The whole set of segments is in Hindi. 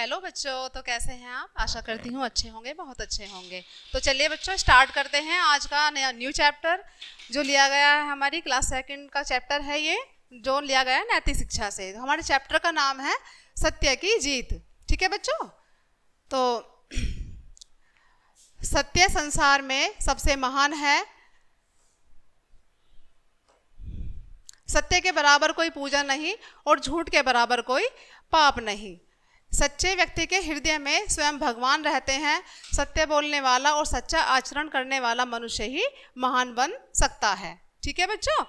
हेलो बच्चों, तो कैसे हैं आप? आशा करती हूँ अच्छे होंगे, बहुत अच्छे होंगे। तो चलिए बच्चों, स्टार्ट करते हैं आज का नया न्यू चैप्टर जो लिया गया है। हमारी क्लास सेकंड का चैप्टर है ये, जो लिया गया है नैतिक शिक्षा से। तो हमारे चैप्टर का नाम है सत्य की जीत। ठीक है बच्चों, तो सत्य संसार में सबसे महान है। सत्य के बराबर कोई पूजा नहीं और झूठ के बराबर कोई पाप नहीं। सच्चे व्यक्ति के हृदय में स्वयं भगवान रहते हैं। सत्य बोलने वाला और सच्चा आचरण करने वाला मनुष्य ही महान बन सकता है। ठीक है बच्चों,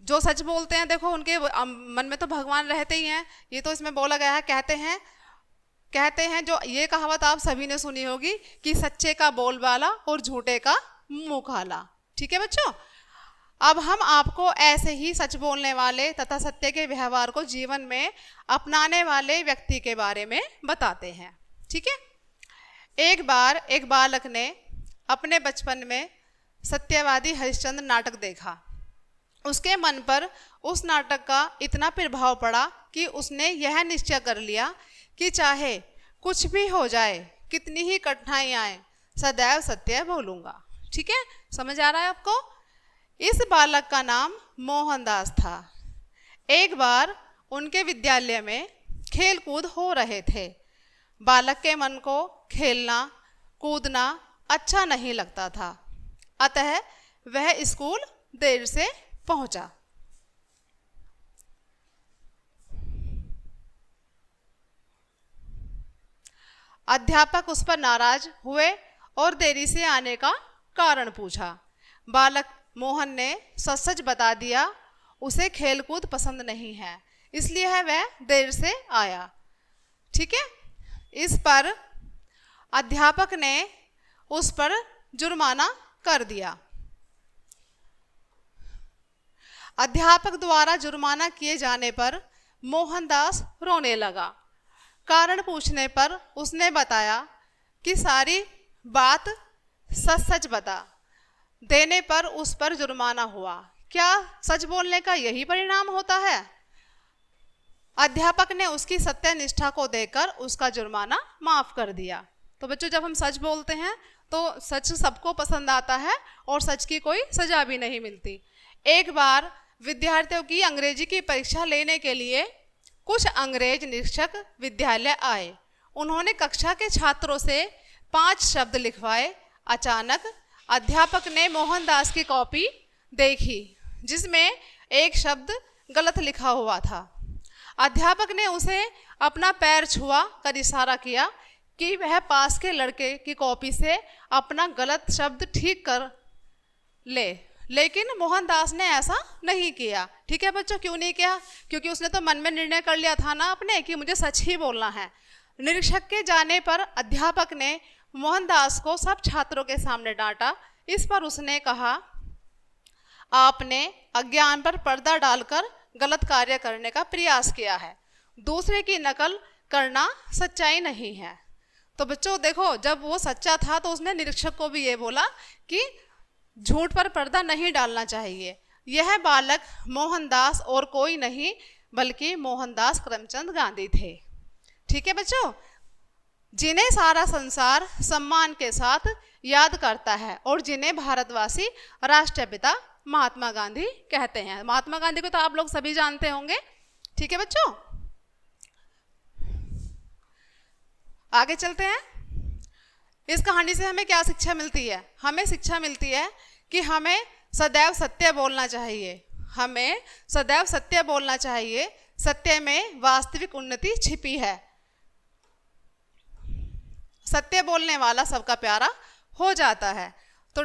जो सच बोलते हैं देखो उनके मन में तो भगवान रहते ही हैं। ये तो इसमें बोला गया है, कहते हैं जो ये कहावत आप सभी ने सुनी होगी कि सच्चे का बोलबाला और झूठे का मुंह काला। ठीक है बच्चों, अब हम आपको ऐसे ही सच बोलने वाले तथा सत्य के व्यवहार को जीवन में अपनाने वाले व्यक्ति के बारे में बताते हैं। ठीक है, एक बार एक बालक ने अपने बचपन में सत्यवादी हरिश्चंद्र नाटक देखा। उसके मन पर उस नाटक का इतना प्रभाव पड़ा कि उसने यह निश्चय कर लिया कि चाहे कुछ भी हो जाए, कितनी ही कठिनाई आए, सदैव सत्य बोलूँगा। ठीक है, समझ आ रहा है आपको? इस बालक का नाम मोहनदास था। एक बार उनके विद्यालय में खेल कूद हो रहे थे। बालक के मन को खेलना कूदना अच्छा नहीं लगता था, अतः वह स्कूल देर से पहुंचा। अध्यापक उस पर नाराज हुए और देरी से आने का कारण पूछा। बालक मोहन ने सच सच बता दिया, उसे खेलकूद पसंद नहीं है, इसलिए वह देर से आया। ठीक है, इस पर अध्यापक ने उस पर जुर्माना कर दिया। अध्यापक द्वारा जुर्माना किए जाने पर मोहनदास रोने लगा। कारण पूछने पर उसने बताया कि सारी बात सच सच बता देने पर उस पर जुर्माना हुआ। क्या सच बोलने का यही परिणाम होता है? अध्यापक ने उसकी सत्यनिष्ठा को देखकर उसका जुर्माना माफ कर दिया। तो बच्चों, जब हम सच बोलते हैं तो सच सबको पसंद आता है और सच की कोई सजा भी नहीं मिलती। एक बार विद्यार्थियों की अंग्रेजी की परीक्षा लेने के लिए कुछ अंग्रेज निरीक्षक विद्यालय आए। उन्होंने कक्षा के छात्रों से 5 शब्द लिखवाए। अचानक अध्यापक ने मोहनदास की कॉपी देखी जिसमें एक शब्द गलत लिखा हुआ था। अध्यापक ने उसे अपना पैर छुआ कर इशारा किया कि वह पास के लड़के की कॉपी से अपना गलत शब्द ठीक कर ले, लेकिन मोहनदास ने ऐसा नहीं किया। ठीक है बच्चों, क्यों नहीं किया? क्योंकि उसने तो मन में निर्णय कर लिया था ना अपने कि मुझे सच ही बोलना है। निरीक्षक के जाने पर अध्यापक ने मोहनदास को सब छात्रों के सामने डांटा। इस पर उसने कहा, आपने अज्ञान पर पर्दा डालकर गलत कार्य करने का प्रयास किया है। दूसरे की नकल करना सच्चाई नहीं है। तो बच्चों देखो, जब वो सच्चा था तो उसने निरीक्षक को भी ये बोला कि झूठ पर पर्दा नहीं डालना चाहिए। यह बालक मोहनदास और कोई नहीं बल्कि मोहनदास करमचंद गांधी थे। ठीक है बच्चों, जिन्हें सारा संसार सम्मान के साथ याद करता है और जिन्हें भारतवासी राष्ट्रपिता महात्मा गांधी कहते हैं। महात्मा गांधी को तो आप लोग सभी जानते होंगे। ठीक है बच्चों, आगे चलते हैं। इस कहानी से हमें क्या शिक्षा मिलती है? हमें शिक्षा मिलती है कि हमें सदैव सत्य बोलना चाहिए। हमें सदैव सत्य बोलना चाहिए। सत्य में वास्तविक उन्नति छिपी है। सत्य बोलने वाला सबका प्यारा हो जाता है। तो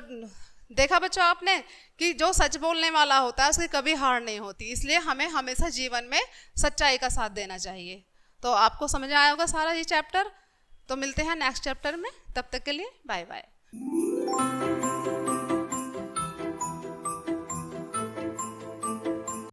देखा बच्चों आपने कि जो सच बोलने वाला होता है उसकी कभी हार नहीं होती। इसलिए हमें हमेशा जीवन में सच्चाई का साथ देना चाहिए। तो आपको समझ आया होगा सारा ये चैप्टर। तो मिलते हैं नेक्स्ट चैप्टर में, तब तक के लिए बाय बाय।